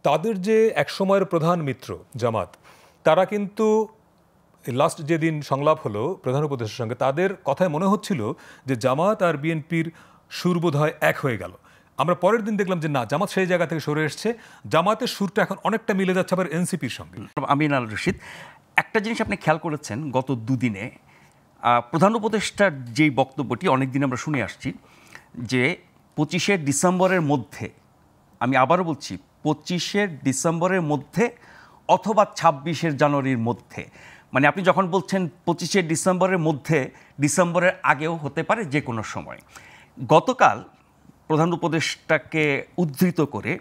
তাদের যে একসময়ের প্রধান মিত্র জামাত, তারা কিন্তু লাস্ট যেদিন সংলাপ হলো প্রধান উপদেষ্টার সঙ্গে, তাদের কথায় মনে হচ্ছিল যে জামাত আর বিএনপির সুর বোধহয় এক হয়ে গেল। আমরা পরের দিন দেখলাম যে না, জামাত সেই জায়গা থেকে সরে এসছে, জামাতের সুরটা এখন অনেকটা মিলে যাচ্ছে আবার এনসিপির সঙ্গে। আমিন আল রশিদ, একটা জিনিস আপনি খেয়াল করেছেন গত দুদিনে প্রধান উপদেষ্টার যেই বক্তব্যটি অনেকদিন আমরা শুনে আসছি যে 25শে ডিসেম্বরের মধ্যে, আমি আবারও বলছি 25শে ডিসেম্বরের মধ্যে অথবা 26শে জানুয়ারির মধ্যে, মানে আপনি যখন বলছেন 25শে ডিসেম্বরের মধ্যে, ডিসেম্বরের আগেও হতে পারে যে কোনো সময়। গতকাল প্রধান উপদেষ্টাকে উদ্ধৃত করে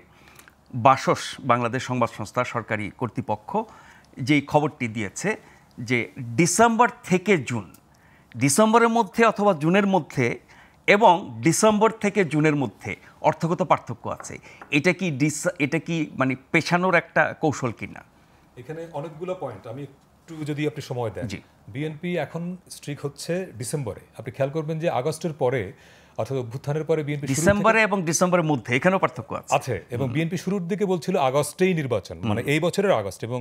বাসস বাংলাদেশ সংবাদ সংস্থা সরকারি কর্তৃপক্ষ যেই খবরটি দিয়েছে যে ডিসেম্বর থেকে জুন, ডিসেম্বরের মধ্যে অথবা জুনের মধ্যে এবং ডিসেম্বর থেকে জুনের মধ্যে অর্থগত পার্থক্য আছে। এটা কি মানে পেছানোর একটা কৌশল কিনা? এখানে অনেকগুলো পয়েন্ট, আমি একটু যদি আপনি সময় দেন। বিএনপি এখন স্ট্রিক হচ্ছে ডিসেম্বরে। আপনি খেয়াল করবেন যে আগস্টের পরে অর্থাৎ অভ্যুত্থানের পরে বিএনপি ডিসেম্বরে এবং ডিসেম্বরের মধ্যে এখানেও পার্থক্য আছে এবং বিএনপি শুরুর দিকে বলছিল আগস্টেই নির্বাচন, মানে এই বছরের আগস্ট, এবং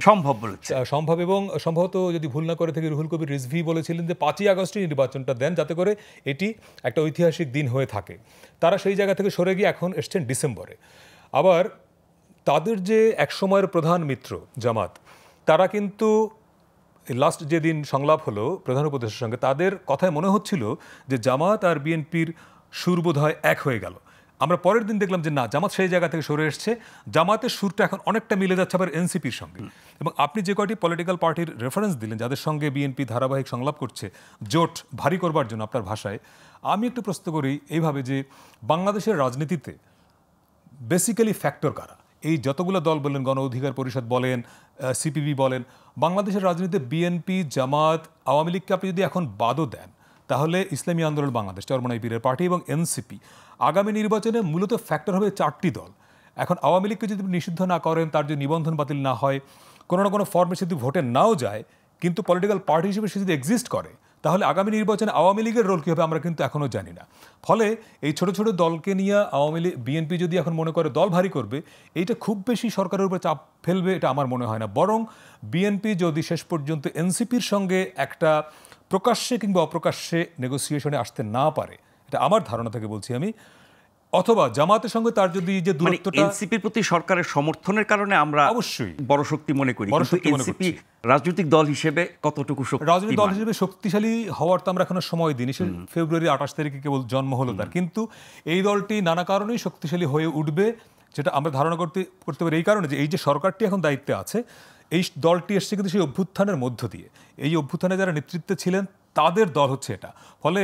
সম্ভব এবং সম্ভবত যদি ভুল না করে থেকে রুহুল কবির রিজভী বলেছিলেন যে 5ই আগস্টে নির্বাচনটা দেন যাতে করে এটি একটা ঐতিহাসিক দিন হয়ে থাকে। তারা সেই জায়গা থেকে সরে গিয়ে এখন এসছেন ডিসেম্বরে। আবার তাদের যে একসময়ের প্রধান মিত্র জামাত, তারা কিন্তু লাস্ট যেদিন সংলাপ হলো প্রধান উপদেষ্টার সঙ্গে, তাদের কথায় মনে হচ্ছিল যে জামাত আর বিএনপির সুর বোধহয় এক হয়ে গেল। আমরা পরের দিন দেখলাম যে না, জামাত সেই জায়গা থেকে সরে এসছে, জামাতের সুরটা এখন অনেকটা মিলে যাচ্ছে আবার এনসিপির সঙ্গে। এবং আপনি যে কয়টি পলিটিক্যাল পার্টির রেফারেন্স দিলেন যাদের সঙ্গে বিএনপি ধারাবাহিক সংলাপ করছে জোট ভারী করবার জন্য আপনার ভাষায়, আমি একটু প্রশ্ন করি এইভাবে যে বাংলাদেশের রাজনীতিতে বেসিক্যালি ফ্যাক্টর কারা? এই যতগুলো দল বলেন, গণ অধিকার পরিষদ বলেন, সিপিবি বলেন, বাংলাদেশের রাজনীতিতে বিএনপি, জামাত, আওয়ামী লীগকে আপনি যদি এখন বাদও দেন, তাহলে ইসলামী আন্দোলন বাংলাদেশ, চরমোনাই পীরের পার্টি এবং এনসিপি আগামী নির্বাচনে মূলত ফ্যাক্টর হবে 4টি দল। এখন আওয়ামী লীগকে যদি নিষিদ্ধ না করেন, তার যদি নিবন্ধন বাতিল না হয়, কোনো না কোনো ফর্মে যদি ভোটে নাও যায়, কিন্তু পলিটিক্যাল পার্টি হিসেবে সে যদি এক্সিস্ট করে, তাহলে আগামী নির্বাচনে আওয়ামী লীগের রোল কী হবে আমরা কিন্তু এখনও জানি না। ফলে এই ছোট ছোট দলকে নিয়ে আওয়ামী লীগ, বিএনপি যদি এখন মনে করে দল ভারী করবে, এইটা খুব বেশি সরকারের উপরে চাপ ফেলবে এটা আমার মনে হয় না। বরং বিএনপি যদি শেষ পর্যন্ত এনসিপির সঙ্গে একটা প্রকাশ্যে কিংবা অপ্রকাশ্যে নেগোসিয়েশনে আসতে না পারে, এটা আমার ধারণা থেকে বলছি আমি, অথবা জামাতের সঙ্গে তার যদি যে দূরত্বটা, এনসিপির প্রতি সরকারের সমর্থনের কারণে আমরা অবশ্যই বড় শক্তি মনে করি, এনসিপি রাজনৈতিক দল হিসেবে কতটুকু রাজনৈতিক দল হিসেবে শক্তিশালী হওয়ার তো আমরা এখনো সময় দিইনি। ফেব্রুয়ারি 28 তারিখে কেবল জন্ম হলো তার, কিন্তু এই দলটি নানা কারণেই শক্তিশালী হয়ে উঠবে, যেটা আমরা ধারণা করতে পারি এই কারণে যে এই যে সরকারটি এখন দায়িত্বে আছে, এই দলটি এসছে কিন্তু সেই অভ্যুত্থানের মধ্য দিয়ে। এই অভ্যুত্থানে যারা নেতৃত্বে ছিলেন তাদের দল হচ্ছে এটা। ফলে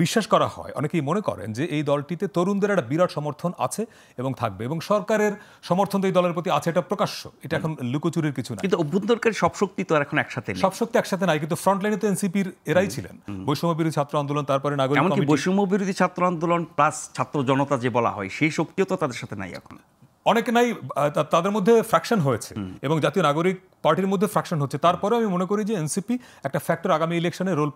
বিশ্বাস করা হয়, অনেকেই মনে করেন যে এই দলটিতে তরুণদের একটা বিরাট সমর্থন আছে এবং থাকবে, এবং সরকারের সমর্থন এই দলের প্রতি আছে, এটা প্রকাশ্য, এটা এখন লুকোচুরির কিছু না। কিন্তু অভ্যন্তরকারী সব শক্তি তো এখন একসাথে নেই। সব শক্তি একসাথে নাই, কিন্তু ফ্রন্ট লাইনে তো এনসিপির এরাই ছিলেন। বৈষম্য বিরোধী ছাত্র আন্দোলন, তারপরে নাগরিক কমিটি, বৈষম্য বিরোধী ছাত্র আন্দোলন প্লাস ছাত্র জনতা যে বলা হয়, সেই শক্তিও তো তাদের সাথে নাই এখন। অনেকে নাই, তাদের মধ্যে ফ্র্যাকশন হয়েছে এবং জাতীয় নাগরিক পার্টির মধ্যে ফ্র্যাকশন হচ্ছে। তারপরেও আমি মনে করি যে এনসিপি একটা ফ্যাক্টর আগামী ইলেকশনে রোল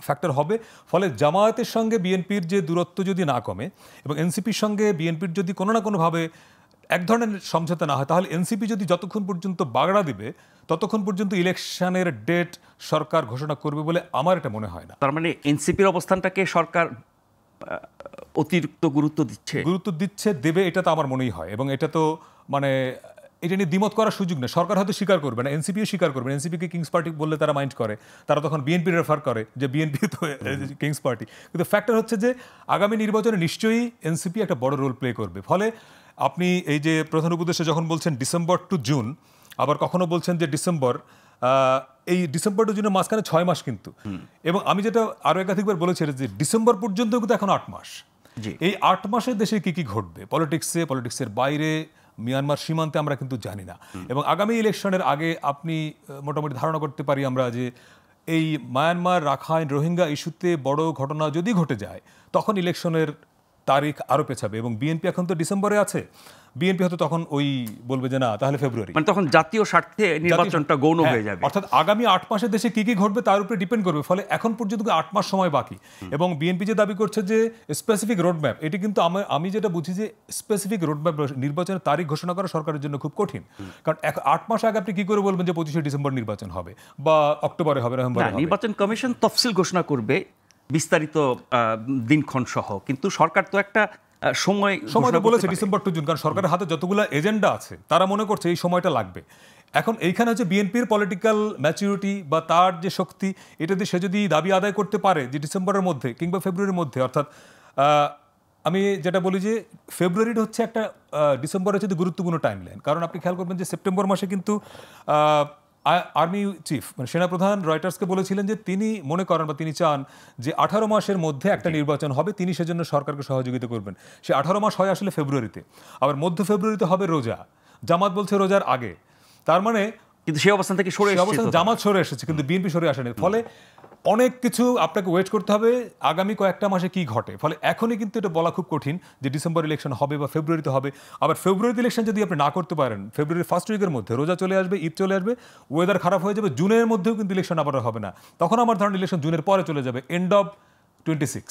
ফ্যাক্টর হবে। ফলে জামায়াতের সঙ্গে বিএনপির যে দূরত্ব যদি না কমে এবং এনসিপির সঙ্গে বিএনপির যদি কোনো না কোনোভাবে এক ধরনের সমঝোতা না হয়, তাহলে এনসিপি যদি যতক্ষণ পর্যন্ত বাগড়া দিবে ততক্ষণ পর্যন্ত ইলেকশনের ডেট সরকার ঘোষণা করবে বলে আমার এটা মনে হয় না। তার মানে এনসিপির অবস্থানটাকে সরকার অতিরিক্ত গুরুত্ব দিচ্ছে, দেবে, এটা তো আমার মনেই হয়। এবং এটা তো মানে এটা নিয়ে দ্বিমত করার সুযোগ নেই। সরকার হয়তো স্বীকার করবে না, এনসিপিও স্বীকার করবে না। এনসিপিকে কিংস পার্টি বললে তারা মাইন্ড করে, তারা তখন বিএনপি রেফার করে যে বিএনপি তো কিংস পার্টি। কিন্তু ফ্যাক্টর হচ্ছে যে আগামী নির্বাচনে নিশ্চয়ই এনসিপি একটা বড় রোল প্লে করবে। ফলে আপনি এই যে প্রধান উপদেষ্টা যখন বলছেন ডিসেম্বর টু জুন, আবার কখনো বলছেন যে ডিসেম্বর, এই ডিসেম্বর টু জুনের মাঝখানে 6 মাস কিন্তু। এবং আমি যেটা আরও একাধিকবার বলেছি যে ডিসেম্বর পর্যন্ত কিন্তু এখন 8 মাস। এই 8 মাসে দেশে কি কি ঘটবে পলিটিক্সের বাইরে, মিয়ানমার সীমান্তে আমরা কিন্তু জানি না। এবং আগামী ইলেকশনের আগে আপনি মোটামুটি ধারণা করতে পারি আমরা যে এই মায়ানমার, রাখাইন, রোহিঙ্গা ইস্যুতে বড় ঘটনা যদি ঘটে যায় তখন ইলেকশনের তারিখ আরও পেছাবে। এবং বিএনপি এখন তো ডিসেম্বরে আছে, বিএনপি হয়তো তখন ওই বলবে যে না তাহলে ফেব্রুয়ারি, মানে তখন জাতীয় স্বার্থে নির্বাচনটা গৌণ হয়ে যাবে। অর্থাৎ আগামী 8 মাসের দেশে কি কি ঘটবে তার উপরে ডিপেন্ড করবে। ফলে এখন পর্যন্ত 8 মাস সময় বাকি, এবং বিএনপি যে দাবি করছে যে স্পেসিফিক রোডম্যাপ, এটি কিন্তু আমি যেটা বুঝি যে স্পেসিফিক রোডম্যাপ নির্বাচনের তারিখ ঘোষণা করা সরকারের জন্য খুব কঠিন। কারণ 8 মাস আগে আপনি কি করে বলবেন যে 25শে ডিসেম্বর নির্বাচন হবে বা অক্টোবরে হবে, নভেম্বরে হবে? নির্বাচন কমিশন তফসিল ঘোষণা করবে বিস্তারিত দিনক্ষণ সহ, কিন্তু সরকার তো একটা সময় তো বলেছে ডিসেম্বর টু জুন, কারণ সরকারের হাতে যতগুলো এজেন্ডা আছে তারা মনে করছে এই সময়টা লাগবে। এখন এইখানে হচ্ছে বিএনপির পলিটিক্যাল ম্যাচুরিটি বা তার যে শক্তি, এটা দিয়ে সে যদি দাবি আদায় করতে পারে যে ডিসেম্বরের মধ্যে কিংবা ফেব্রুয়ারির মধ্যে, অর্থাৎ আমি যেটা বলি যে ফেব্রুয়ারিটা হচ্ছে একটা ডিসেম্বরের হচ্ছে গুরুত্বপূর্ণ টাইম লাইন। কারণ আপনি খেয়াল করবেন যে সেপ্টেম্বর মাসে কিন্তু আর্মি চিফ মানে সেনাপ্রধান রয়টার্সকে বলেছিলেন যে তিনি মনে করেন বা তিনি চান যে 18 মাসের মধ্যে একটা নির্বাচন হবে, তিনি সেজন্য সরকারকে সহযোগিতা করবেন। সে 18 মাস হয় আসলে ফেব্রুয়ারিতে, আবার মধ্য ফেব্রুয়ারিতে হবে রোজা, জামাত বলছে রোজার আগে। তার মানে কিন্তু সেই অবস্থান থেকে সরে এসেছে, জামাত সরে এসেছে কিন্তু বিএনপি সরে আসেনি। ফলে অনেক কিছু আপনাকে ওয়েট করতে হবে আগামী কয়েকটা মাসে কি ঘটে। ফলে এখনই কিন্তু এটা বলা খুব কঠিন যে ডিসেম্বর ইলেকশন হবে বা ফেব্রুয়ারিতে হবে। আবার ফেব্রুয়ারিতে ইলেকশন যদি আপনি না করতে পারেন, ফেব্রুয়ারির ফার্স্ট উইকের মধ্যে রোজা চলে আসবে, ঈদ চলে আসবে, ওয়েদার খারাপ হয়ে যাবে, জুনের মধ্যেও কিন্তু ইলেকশন আবার হবে না। তখন আমার ধারণা ইলেকশন জুনের পরে চলে যাবে, এন্ড অফ 26।